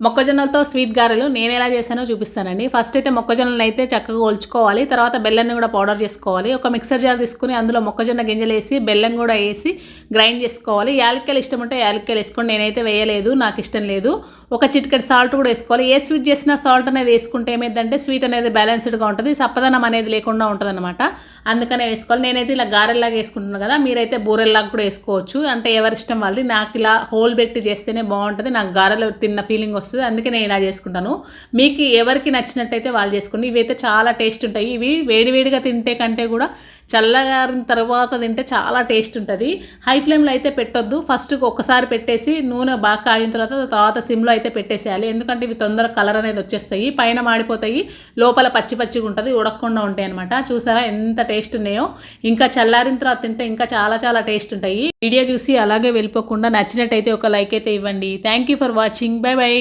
మొక్కజొన్నలతో sweet గారెలు నేను ఎలా చేశానో చూపిస్తానండి. ఫస్ట్ అయితే మొక్కజొన్నలను అయితే చక్కగా ఒలుచుకోవాలి. తర్వాత బెల్లాన్ని కూడా పౌడర్ చేసుకోవాలి. ఒక మిక్సర్ జార్ తీసుకుని అందులో మొక్కజొన్న గింజలు వేసి బెల్లం కూడా వేసి గ్రైండ్ చేసుకోవాలి. యాలక్కాయలు ఇష్టం ఉంటే యాలక్కాయలు వేసుకోండి. నేనైతే వేయలేదు, నాకు ఇష్టం లేదు. ఒక చిటికెడు సాల్ట్ కూడా వేసుకోవాలి. ఏ స్వీట్ చేసినా సాల్ట్ అనేది వేసుకుంటే ఏమైందంటే స్వీట్ అనేది బ్యాలెన్స్డ్గా ఉంటుంది, సప్పదనం అనేది లేకుండా ఉంటుంది అనమాట. అందుకనే వేసుకోవాలి. నేనైతే ఇలా గారెల్లాగా వేసుకుంటున్నాను కదా, మీరైతే బూరెల్లాగా కూడా వేసుకోవచ్చు. అంటే ఎవరిష్టం వాళ్ళది. నాకు ఇలా హోల్ పెట్టి చేస్తేనే బాగుంటుంది, నాకు గారెలు తిన్న ఫీలింగ్ వస్తుంది, అందుకే నేను ఇలా చేసుకుంటాను. మీకు ఎవరికి నచ్చినట్టయితే వాళ్ళు చేసుకోండి. ఇవైతే చాలా టేస్ట్ ఉంటాయి. ఇవి వేడివేడిగా తింటే కంటే కూడా చల్లగారిన తర్వాత తింటే చాలా టేస్ట్ ఉంటుంది. హై ఫ్లేమ్లో అయితే పెట్టొద్దు. ఫస్ట్ ఒకసారి పెట్టేసి నూనె బాగా కాగిన తర్వాత సిమ్లో అయితే పెట్టేసేయాలి. ఎందుకంటే ఇవి తొందరగా కలర్ అనేది వచ్చేస్తాయి, పైన మాడిపోతాయి, లోపల పచ్చి పచ్చిగా ఉంటుంది, ఉడకకుండా ఉంటాయి అనమాట. చూసారా ఎంత టేస్ట్ ఉన్నాయో. ఇంకా చల్లారిన తర్వాత తింటే ఇంకా చాలా చాలా టేస్ట్ ఉంటాయి. వీడియో చూసి అలాగే వెళ్ళిపోకుండా నచ్చినట్టయితే ఒక లైక్ అయితే ఇవ్వండి. Thank you for watching. By by.